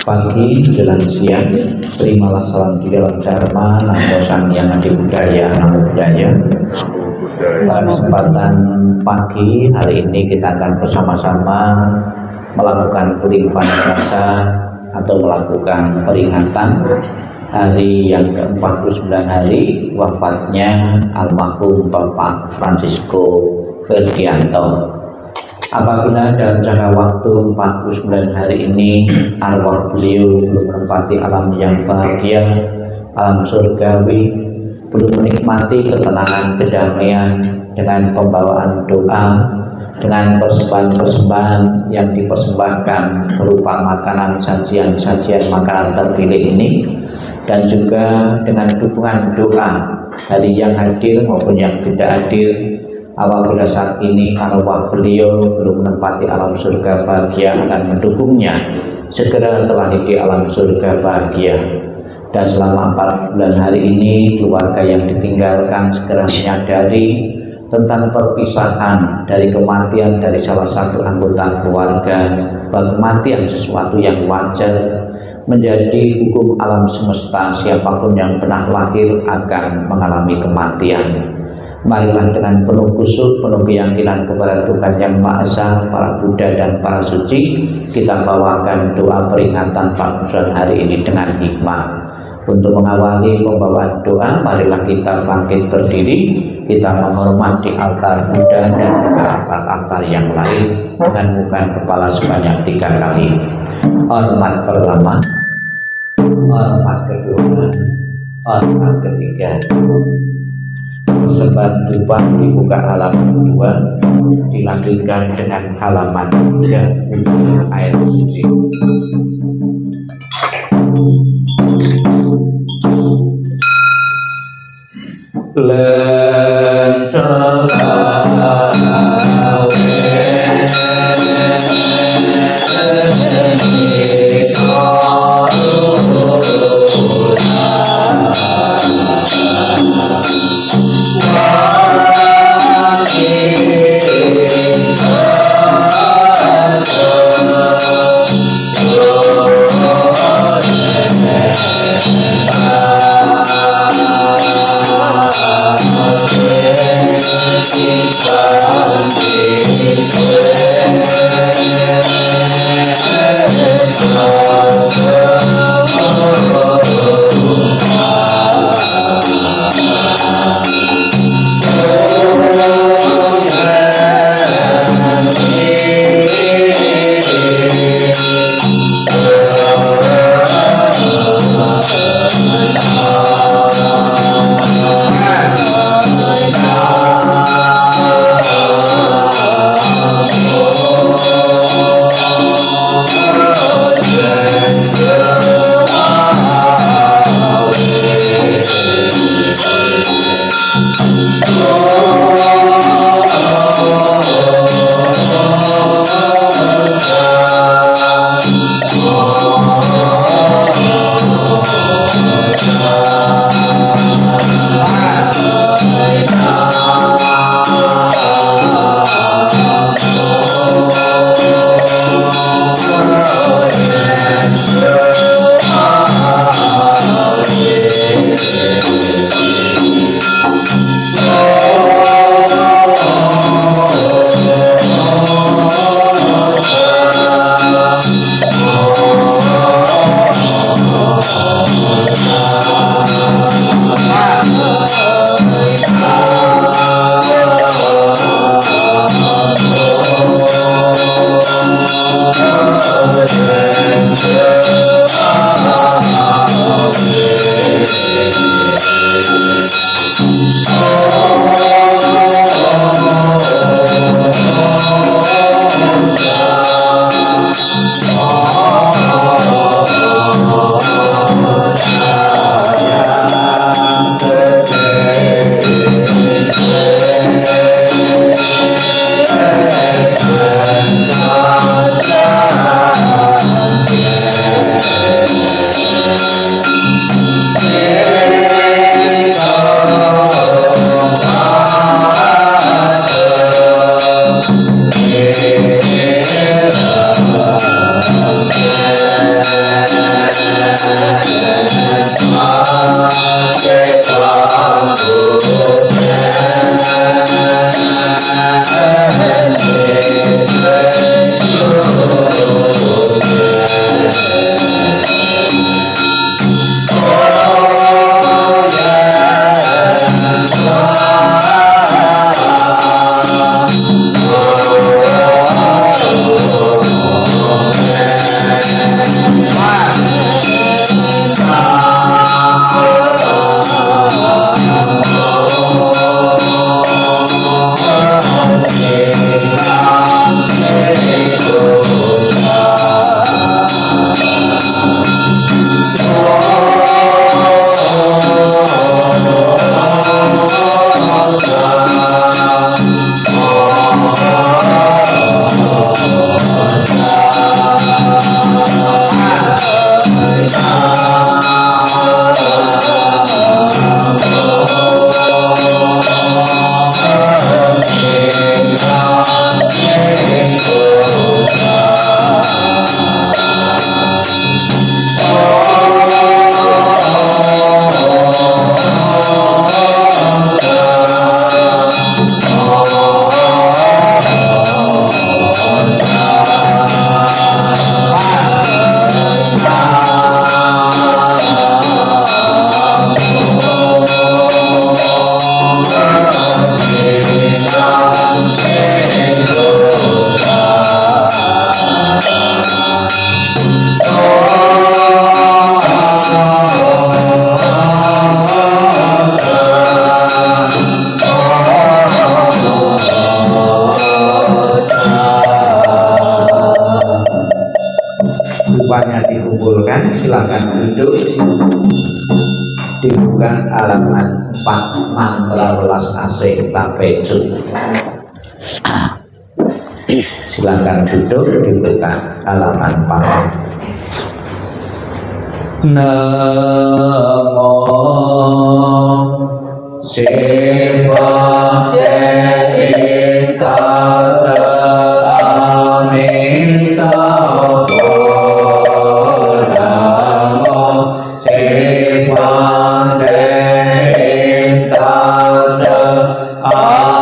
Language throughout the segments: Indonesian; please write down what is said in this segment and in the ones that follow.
pagi menjelang siang, terimalah salam di dalam Dharma, namo Sang-Hyang Adi Budaya, namo budaya. Pada kesempatan pagi hari ini kita akan bersama-sama melakukan pelimpahan jasa atau melakukan peringatan hari yang ke-49 hari wafatnya almarhum Bapak Francisco Ferdianto. Apabila dalam jangka waktu 49 hari ini arwah beliau belum menempati alam yang bahagia, alam surgawi, belum menikmati ketenangan, kedamaian dengan pembawaan doa, dengan persembahan-persembahan yang dipersembahkan berupa makanan, sajian-sajian makanan terpilih ini, dan juga dengan dukungan doa dari yang hadir maupun yang tidak hadir. Apabila saat ini arwah beliau belum menempati alam surga bahagia, akan mendukungnya segera telah di alam surga bahagia. Dan selama 49 hari ini keluarga yang ditinggalkan segera menyadari tentang perpisahan dari kematian dari salah satu anggota keluarga, bahwa kematian sesuatu yang wajar, menjadi hukum alam semesta. Siapapun yang pernah lahir akan mengalami kematian. Marilah dengan penuh khusyuk, penuh keyakinan kepada Tuhan Yang Maha Esa, para Buddha dan para suci, kita bawakan doa peringatan 49 hari ini dengan hikmah. Untuk mengawali pembawaan doa, marilah kita bangkit berdiri, kita menghormati altar Buddha dan juga altar-altar yang lain dengan bukan kepala sebanyak 3 kali. Hormat pertama, hormat kedua, hormat ketiga. Sebab dupa dibuka halaman 2, dilanjutkan dengan halaman 3 untuk air suci. dikumpulkan, silakan duduk. Dibuka halaman 4 mantra welas asih tapecut. Silakan duduk, dibuka halaman 4. Namo Siva Cita Amita Namo Siva Cita Amita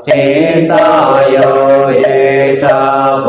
Sita yo ye sa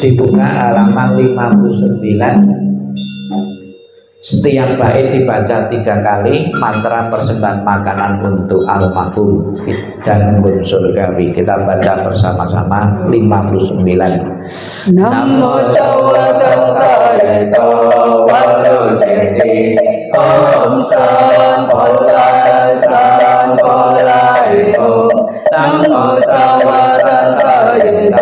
Dibuka halaman 59. Setiap bait dibaca 3 kali, mantra persembahan makanan untuk almarhum dan gun surgawi. Kita baca bersama-sama 59. Namo sawadantaya walu jeti Om san polai om. Namo sawadantaya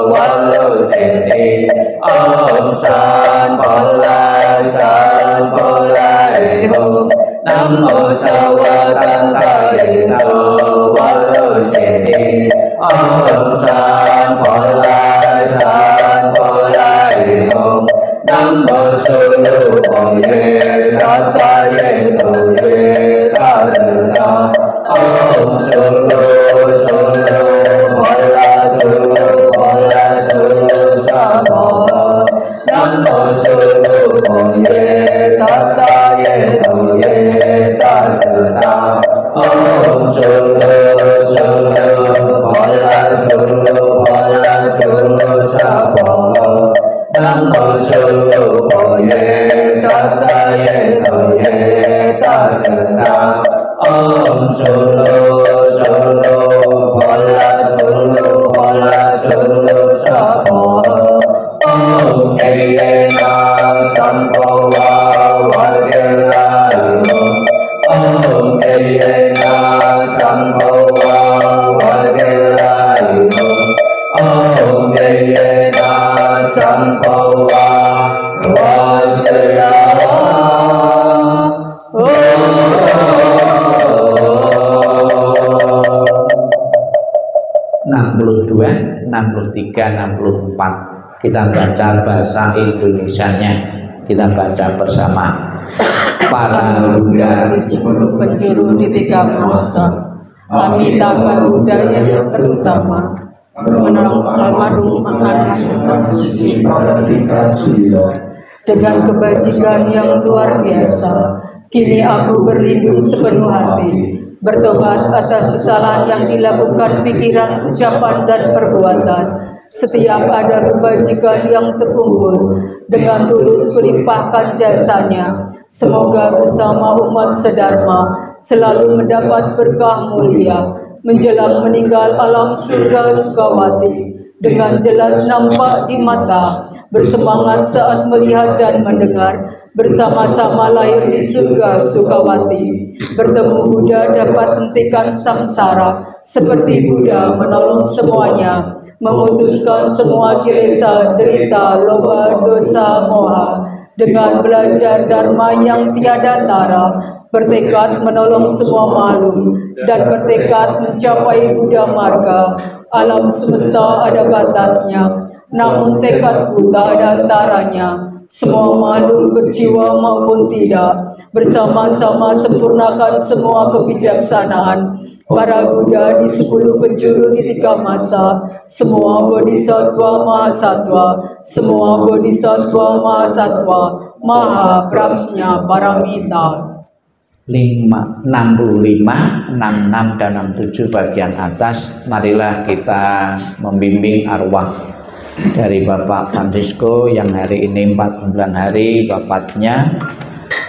walu jeti Om san polai om. Namo sawadantaya walu jeti Om san polai om. Namo sulu oye tataye toye tadana. Om sulu sama. Namo sulu oye tataye toye tadana. Om sulu sama. Namo sulu oye tataye toye tadana. Om sulu sama. Om eyena sampowa wajelayo. Om eyena sampowa wajelayo. Om eyena sampowa wajelayo. 62, 63, 64. Kita baca bahasa Indonesianya. Kita baca bersama. Para Buddha di 10 penjuru di 3 masa, Amitabha Buddha yang terutama, menolong almarhum anak suci Maladika Sudila. Dengan kebajikan yang luar biasa, kini aku berlindung sepenuh hati, bertobat atas kesalahan yang dilakukan pikiran, ucapan, dan perbuatan. Setiap ada kebajikan yang terkumpul, dengan tulus melimpahkan jasanya. Semoga bersama umat sedharma selalu mendapat berkah mulia, menjelang meninggal alam surga Sukawati. Dengan jelas nampak di mata, bersemangat saat melihat dan mendengar, bersama-sama lahir di surga Sukawati. Bertemu Buddha dapat hentikan samsara, seperti Buddha menolong semuanya, memutuskan semua kilesa, derita, loba, dosa, moha. Dengan belajar dharma yang tiada tara, bertekad menolong semua makhluk, dan bertekad mencapai Buddha marga. Alam semesta ada batasnya, namun tekadku tak ada taranya. Semua makhluk berjiwa maupun tidak, bersama-sama sempurnakan semua kebijaksanaan para Buddha di 10 penjuru di 3 masa. Semua bodhisattva mahasatwa, semua bodhisattva mahasatwa, maha prajna paramita. 65, 66, dan 67 bagian atas. Marilah kita membimbing arwah dari Bapak Francisco yang hari ini 49 hari wafatnya,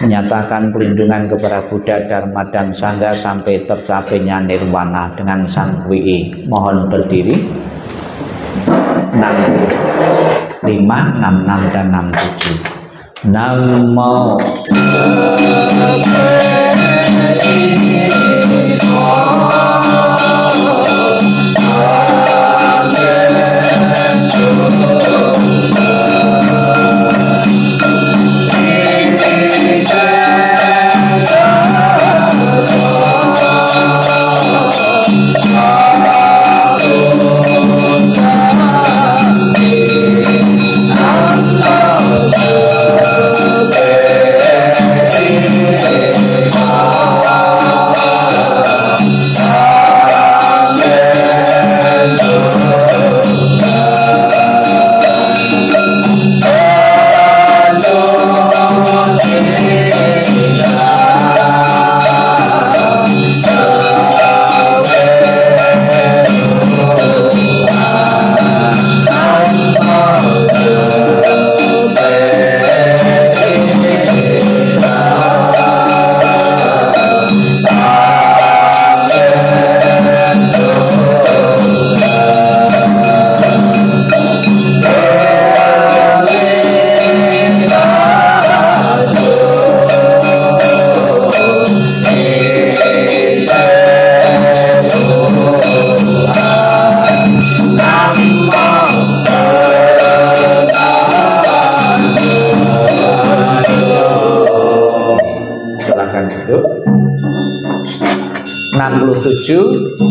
menyatakan perlindungan kepada Buddha, Dharma, dan Sangha sampai tercapainya nirwana dengan Sang Wii. Mohon berdiri. 65, 66, dan 67. Namo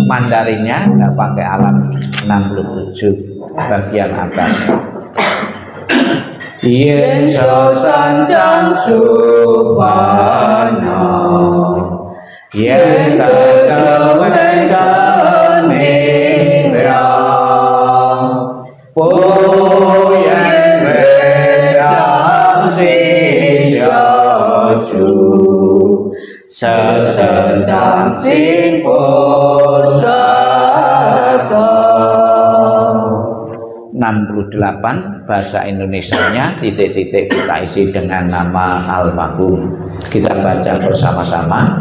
Mandarinnya nggak pakai alat. 67 bagian atas. Yen so sanjang supana yen tetewekan mira poyen wedang sisyaju sesenjang sing pusaka. 68 bahasa Indonesianya titik-titik kita isi dengan nama almarhum. Kita baca bersama-sama.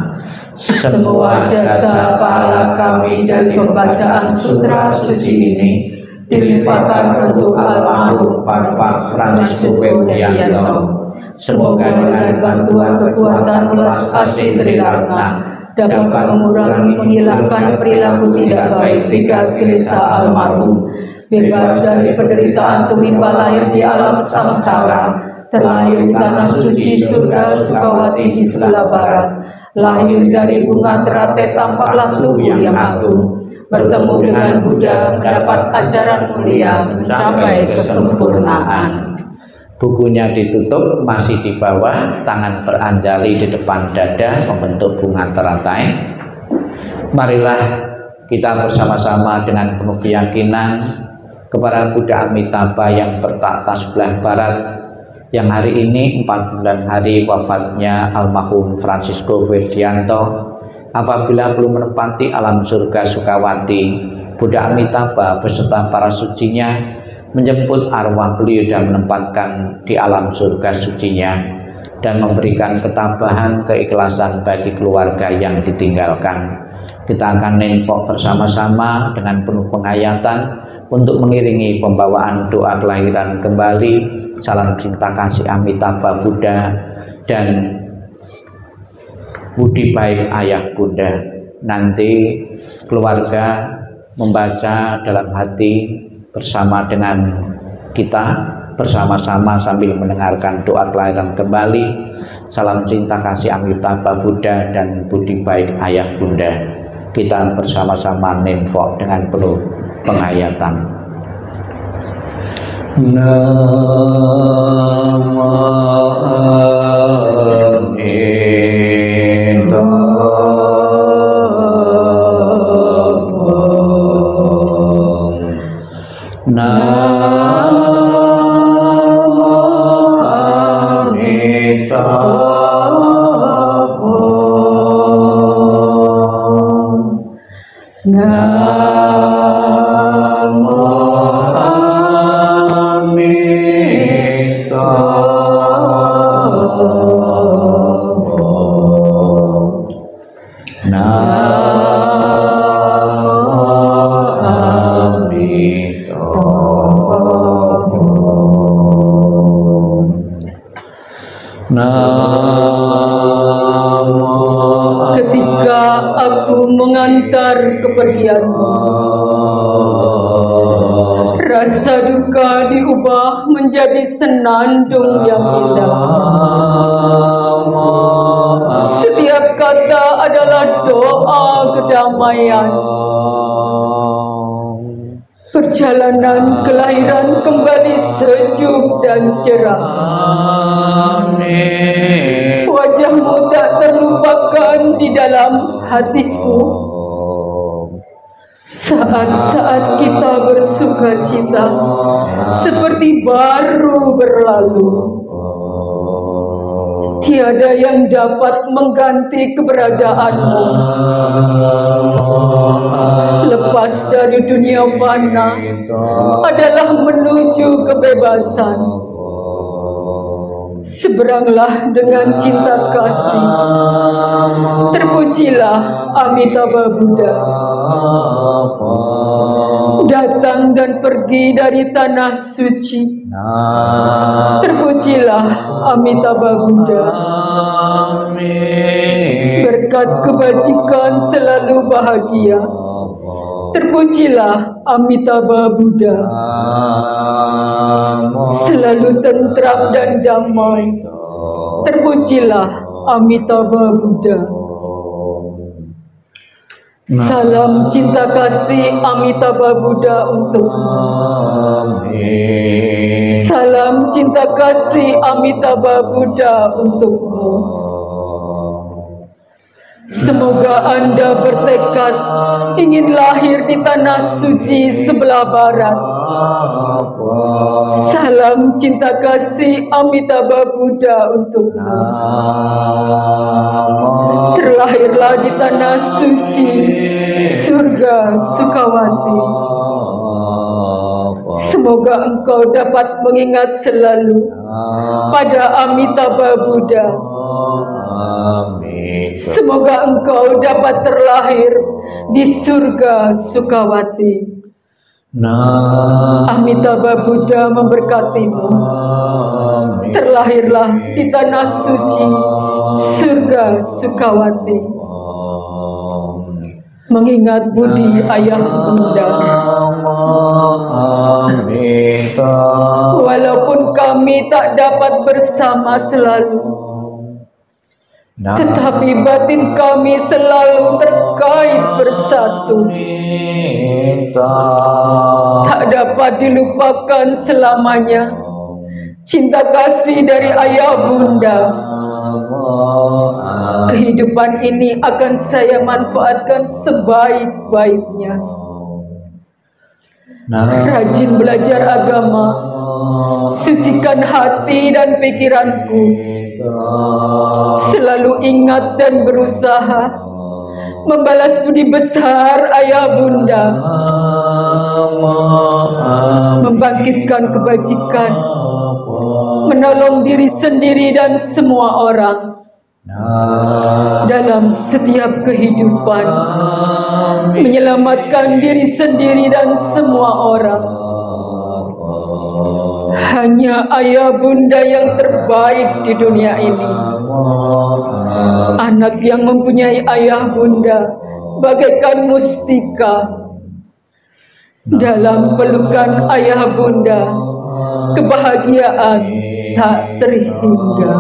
Semua jasa pahala kami dari pembacaan sutra suci ini dilimpahkan untuk almarhum Bapak Fransisco Widianto. Semoga dengan bantuan kekuatan welas asih Triratna dapat mengurangi menghilangkan perilaku tidak baik tiga kilesa almarhum, bebas dari penderitaan tumpah lahir di alam samsara, terlahir di tanah suci surga Sukawati di sebelah barat, lahir dari bunga teratai tampaklah tubuh yang agung, bertemu dengan Buddha, mendapat ajaran mulia, mencapai kesempurnaan. Bukunya ditutup, masih di bawah, tangan beranjali di depan dada membentuk bunga teratai. Marilah kita bersama-sama dengan penuh keyakinan kepada Buddha Amitabha yang bertakhta sebelah barat, yang hari ini 49 hari wafatnya almarhum Fransisco Widianto. Apabila belum menempati alam surga Sukawati, Buddha Amitabha beserta para sucinya menjemput arwah beliau dan menempatkan di alam surga sucinya dan memberikan ketabahan keikhlasan bagi keluarga yang ditinggalkan. Kita akan nenfok bersama-sama dengan penuh penghayatan untuk mengiringi pembawaan doa kelahiran kembali, salam cinta kasih Amitabha Buddha dan budi baik ayah Bunda. Nanti keluarga membaca dalam hati bersama dengan kita bersama-sama sambil mendengarkan doa kelahiran kembali, salam cinta kasih Amitabha Buddha dan budi baik ayah Bunda. Kita bersama-sama nenfok dengan penuh penghayatan. Namo Ketika aku mengantar kepergianmu, rasa duka diubah menjadi senandung yang indah. Setiap kata adalah doa kedamaian. Perjalanan kelahiran kembali sejuk dan cerah. Wajahmu tak terlupakan di dalam hatiku. Saat-saat kita bersuka cita seperti baru berlalu. Tiada yang dapat mengganti keberadaanmu. Lepas dari dunia fana adalah menuju kebebasan. Seberanglah dengan cinta kasih. Terpujilah Amitabha Buddha. Datang dan pergi dari tanah suci. Terpujilah Amitabha Buddha. Berkat kebajikan selalu bahagia. Terpujilah Amitabha Buddha. Selalu tentram dan damai. Terpujilah Amitabha Buddha. Salam cinta kasih Amitabha Buddha untukmu. Salam cinta kasih Amitabha Buddha untukmu. Semoga Anda bertekad ingin lahir di tanah suci sebelah barat. Salam cinta kasih Amitabha Buddha untukmu. Terlahirlah di tanah suci surga Sukawati. Semoga engkau dapat mengingat selalu pada Amitabha Buddha. Semoga engkau dapat terlahir di surga Sukawati. Amitabha Buddha memberkatimu. Terlahirlah di tanah suci surga Sukawati. Mengingat budi ayah bunda. Walaupun kami tak dapat bersama selalu, tetapi batin kami selalu terkait bersatu. Tak dapat dilupakan selamanya cinta kasih dari ayah bunda. Kehidupan ini akan saya manfaatkan sebaik-baiknya. Rajin belajar agama, sucikan hati dan pikiranku. Selalu ingat dan berusaha membalas budi besar ayah bunda, membangkitkan kebajikan, menolong diri sendiri dan semua orang dalam setiap kehidupan, menyelamatkan diri sendiri dan semua orang. Hanya ayah bunda yang terbaik di dunia ini. Anak yang mempunyai ayah bunda bagaikan mustika. Dalam pelukan ayah bunda, kebahagiaan tak terhingga.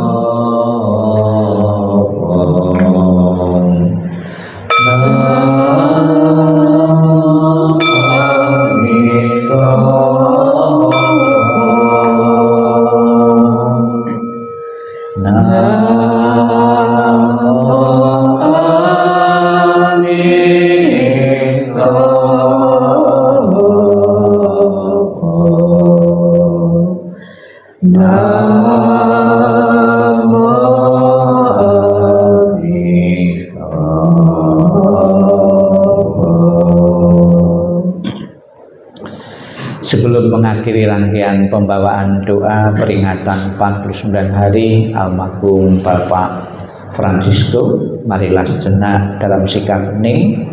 Sebelum mengakhiri rangkaian pembawaan doa peringatan 49 hari almarhum Bapak Francisco, marilah sejenak dalam sikap hening,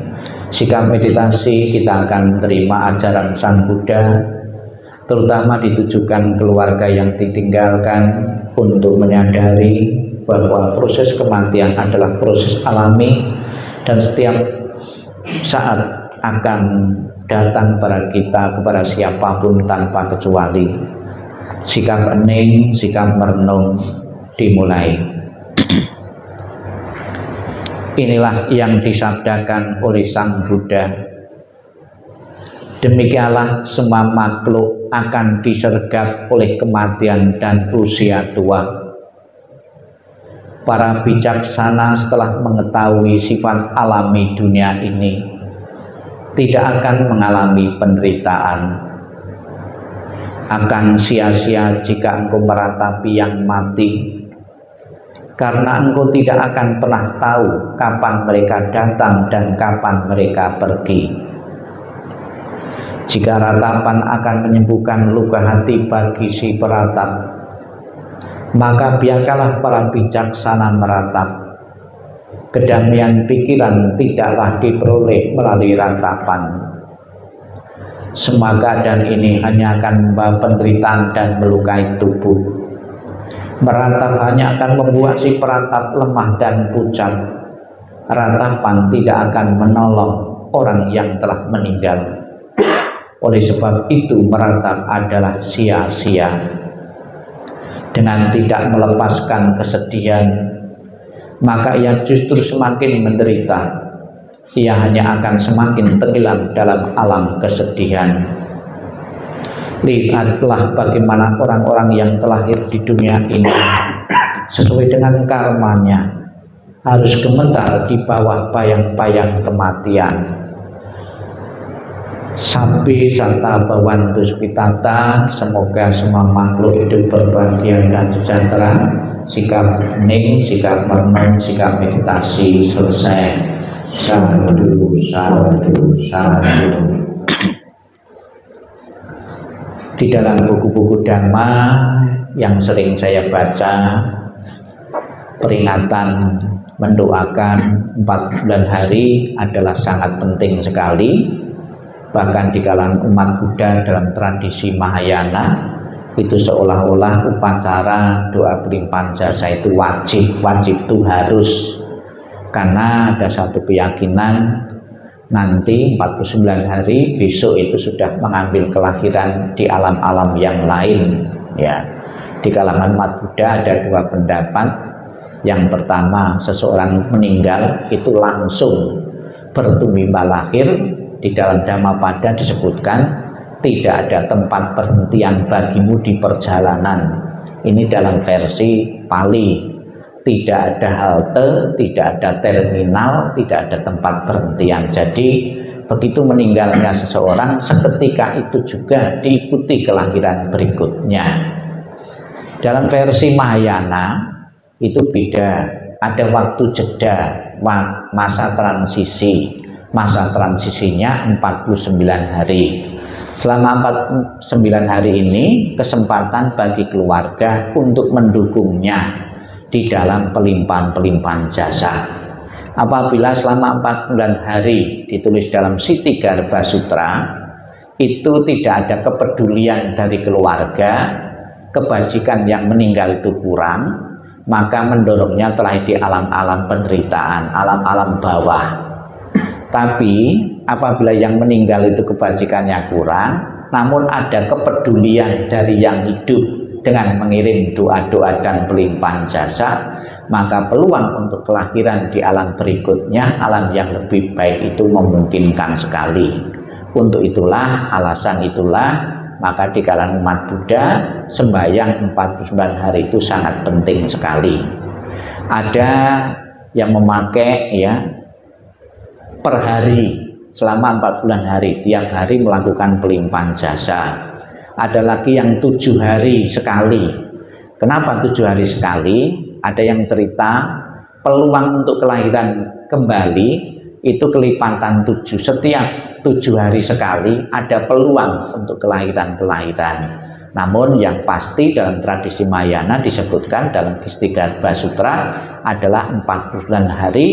sikap meditasi kita akan terima ajaran Sang Buddha, terutama ditujukan keluarga yang ditinggalkan untuk menyadari bahwa proses kematian adalah proses alami dan setiap saat akan datang pada kita, kepada siapapun tanpa kecuali. Sikap hening, sikap merenung dimulai. Inilah yang disabdakan oleh Sang Buddha. Demikianlah semua makhluk akan disergap oleh kematian dan usia tua. Para bijaksana setelah mengetahui sifat alami dunia ini tidak akan mengalami penderitaan. Akan sia-sia jika engkau meratapi yang mati, karena engkau tidak akan pernah tahu kapan mereka datang dan kapan mereka pergi. Jika ratapan akan menyembuhkan luka hati bagi si peratap, maka biarkanlah para bijaksana meratap. Kedamaian pikiran tidaklah diperoleh melalui ratapan. Semua keadaan ini hanya akan membawa penderitaan dan melukai tubuh. Meratap hanya akan membuat si peratap lemah dan pucat. Ratapan tidak akan menolong orang yang telah meninggal. Oleh sebab itu meratap adalah sia-sia. Dengan tidak melepaskan kesedihan, maka ia justru semakin menderita. ia hanya akan semakin tenggelam dalam alam kesedihan. Lihatlah bagaimana orang-orang yang terlahir di dunia ini sesuai dengan karmanya harus gemetar di bawah bayang-bayang kematian. Sabi santa bawantu sukitata, semoga semua makhluk hidup berbahagia dan sejahtera. Sikap hening, sikap merenung, sikap meditasi selesai. Sadu, sadu, sadu. Di dalam buku-buku Dhamma yang sering saya baca, peringatan mendoakan 49 hari adalah sangat penting sekali. Bahkan di kalangan umat Buddha dalam tradisi Mahayana itu seolah-olah upacara doa pelimpahan jasa itu wajib itu harus, karena ada satu keyakinan nanti 49 hari besok itu sudah mengambil kelahiran di alam-alam yang lain ya. Di kalangan umat Buddha ada dua pendapat. Yang pertama, seseorang meninggal itu langsung bertumbuh lahir. Di dalam Dhammapada disebutkan tidak ada tempat perhentian bagimu di perjalanan. Ini dalam versi Pali. Tidak ada halte, tidak ada terminal, tidak ada tempat perhentian. Jadi begitu meninggalnya seseorang, seketika itu juga diikuti kelahiran berikutnya. Dalam versi Mahayana itu beda, ada waktu jeda, masa transisi. Masa transisinya 49 hari. Selama 49 hari ini kesempatan bagi keluarga untuk mendukungnya di dalam pelimpahan-pelimpahan jasa. Apabila selama 49 hari ditulis dalam Siti Garbha Sutra, itu tidak ada kepedulian dari keluarga, kebajikan yang meninggal itu kurang, maka mendorongnya telah di alam-alam penderitaan, alam-alam bawah. Tapi apabila yang meninggal itu kebajikannya kurang, namun ada kepedulian dari yang hidup dengan mengirim doa-doa dan pelimpahan jasa, maka peluang untuk kelahiran di alam berikutnya, alam yang lebih baik itu memungkinkan sekali. Untuk itulah, alasan itulah, maka di kalangan umat Buddha sembahyang 49 hari itu sangat penting sekali. Ada yang memakai ya per hari selama 49 hari, tiap hari melakukan pelimpahan jasa. Ada lagi yang 7 hari sekali. Kenapa 7 hari sekali? Ada yang cerita peluang untuk kelahiran kembali itu kelipatan 7. Setiap 7 hari sekali ada peluang untuk kelahiran-kelahiran. Namun yang pasti dalam tradisi Mahayana disebutkan dalam Siti Garbha Sutra adalah 49 hari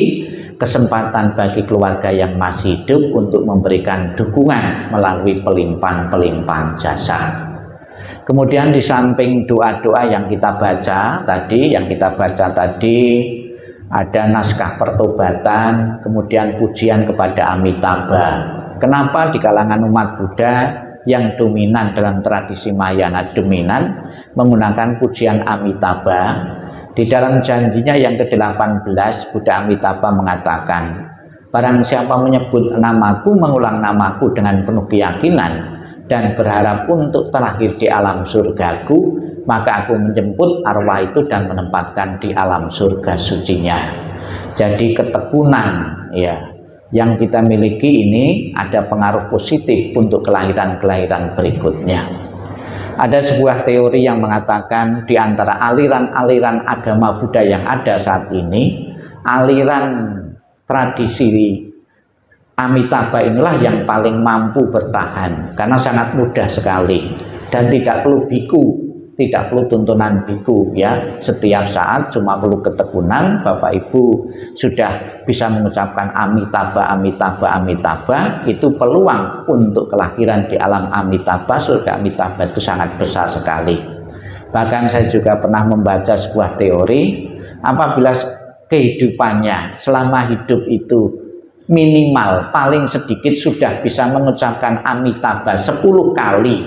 kesempatan bagi keluarga yang masih hidup untuk memberikan dukungan melalui pelimpahan-pelimpahan jasa. Kemudian di samping doa-doa yang kita baca tadi, ada naskah pertobatan, kemudian pujian kepada Amitabha. Kenapa di kalangan umat Buddha yang dominan dalam tradisi Mahayana dominan menggunakan pujian Amitabha? Di dalam janjinya yang ke-18, Buddha Amitabha mengatakan, barang siapa menyebut namaku, mengulang namaku dengan penuh keyakinan dan berharap untuk terlahir di alam surgaku, maka aku menjemput arwah itu dan menempatkan di alam surga sucinya. Jadi ketekunan ya yang kita miliki ini ada pengaruh positif untuk kelahiran-kelahiran berikutnya. Ada sebuah teori yang mengatakan di antara aliran-aliran agama Buddha yang ada saat ini, aliran tradisi Amitabha inilah yang paling mampu bertahan karena sangat mudah sekali dan tidak perlu biku, tidak perlu tuntunan biku ya. Setiap saat cuma perlu ketekunan, Bapak Ibu sudah bisa mengucapkan Amitabha, Amitabha, Amitabha. Itu peluang untuk kelahiran di alam Amitabha, surga Amitabha itu sangat besar sekali. Bahkan saya juga pernah membaca sebuah teori, apabila kehidupannya selama hidup itu minimal paling sedikit sudah bisa mengucapkan Amitabha 10 kali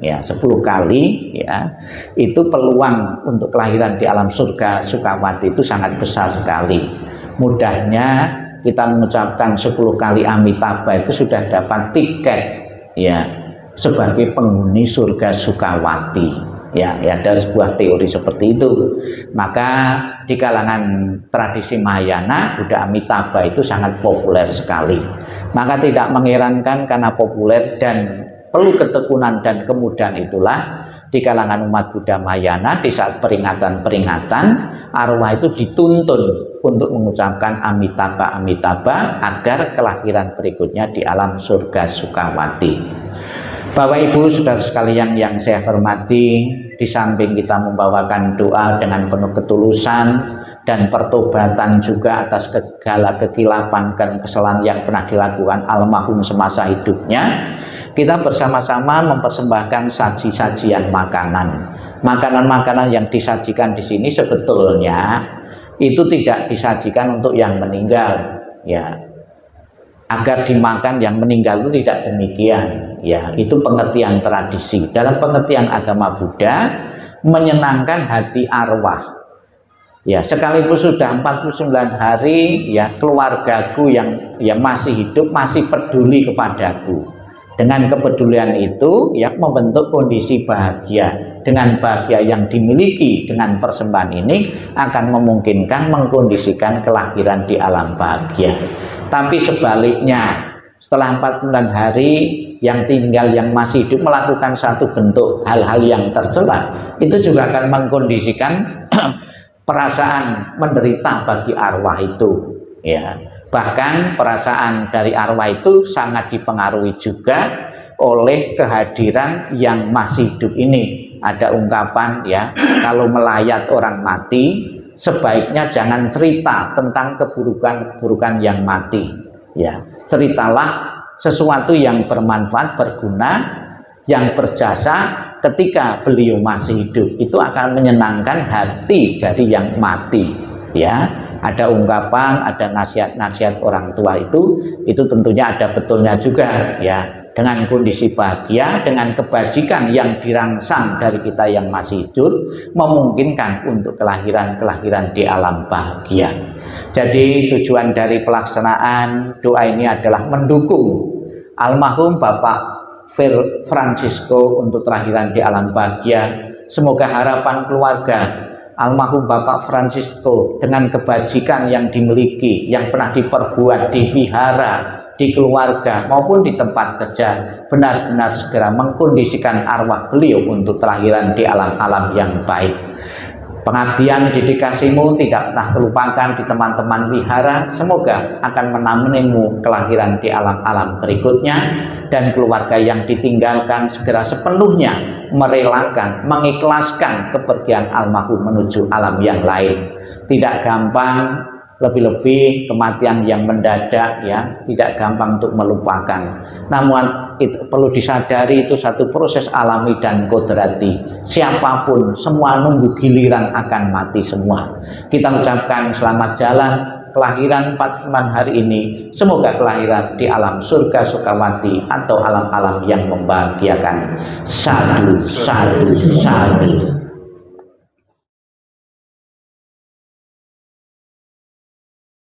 ya, 10 kali ya, itu peluang untuk kelahiran di alam surga Sukawati itu sangat besar sekali. Mudahnya kita mengucapkan 10 kali Amitabha itu sudah dapat tiket ya sebagai penghuni surga Sukawati. Ya, ada sebuah teori seperti itu. Maka di kalangan tradisi Mahayana, Buddha Amitabha itu sangat populer sekali. Maka tidak mengherankan karena populer dan perlu ketekunan dan kemudahan itulah di kalangan umat Buddha Mahayana di saat peringatan-peringatan arwah itu dituntun untuk mengucapkan Amitabha Amitabha agar kelahiran berikutnya di alam surga Sukawati. Bapak Ibu saudara sekalian yang saya hormati, di samping kita membawakan doa dengan penuh ketulusan dan pertobatan juga atas segala kekilapan dan kesalahan yang pernah dilakukan almarhum semasa hidupnya, kita bersama-sama mempersembahkan saji-sajian makanan. Makanan-makanan yang disajikan di sini sebetulnya itu tidak disajikan untuk yang meninggal, ya. Agar dimakan yang meninggal itu tidak demikian. Ya, itu pengertian tradisi. Dalam pengertian agama Buddha, menyenangkan hati arwah. Ya, sekaligus sudah 49 hari, ya keluargaku yang masih hidup masih peduli kepadaku. Dengan kepedulian itu, ya membentuk kondisi bahagia. Dengan bahagia yang dimiliki dengan persembahan ini akan memungkinkan mengkondisikan kelahiran di alam bahagia. Tapi sebaliknya, setelah 49 hari yang tinggal yang masih hidup melakukan satu bentuk hal-hal yang tercela, itu juga akan mengkondisikan perasaan menderita bagi arwah itu, ya. Bahkan perasaan dari arwah itu sangat dipengaruhi juga oleh kehadiran yang masih hidup ini. Ada ungkapan, ya, kalau melayat orang mati sebaiknya jangan cerita tentang keburukan-keburukan yang mati, ya. Ceritalah sesuatu yang bermanfaat, berguna, yang berjasa ketika beliau masih hidup. Itu akan menyenangkan hati dari yang mati, ya. Ada ungkapan, ada nasihat-nasihat orang tua itu tentunya ada betulnya juga, ya. Dengan kondisi bahagia, dengan kebajikan yang dirangsang dari kita yang masih hidup, memungkinkan untuk kelahiran-kelahiran di alam bahagia. Jadi tujuan dari pelaksanaan doa ini adalah mendukung almarhum Bapak Francisco untuk kelahiran di alam bahagia. Semoga harapan keluarga almarhum Bapak Francisco dengan kebajikan yang dimiliki, yang pernah diperbuat di wihara, di keluarga maupun di tempat kerja, benar-benar segera mengkondisikan arwah beliau untuk kelahiran di alam-alam yang baik. Pengabdian dedikasimu tidak pernah terlupakan di teman-teman wihara. Semoga akan menemanimu kelahiran di alam-alam berikutnya, dan keluarga yang ditinggalkan segera sepenuhnya merelakan, mengikhlaskan kepergian almarhum menuju alam yang lain. Tidak gampang, lebih-lebih kematian yang mendadak, ya, tidak gampang untuk melupakan. Namun itu perlu disadari, itu satu proses alami dan kodrati. Siapapun, semua nunggu giliran akan mati semua. Kita ucapkan selamat jalan kelahiran 49 hari ini. Semoga kelahiran di alam surga Sukawati atau alam-alam yang membahagiakan. Sadu, sadu, sadu.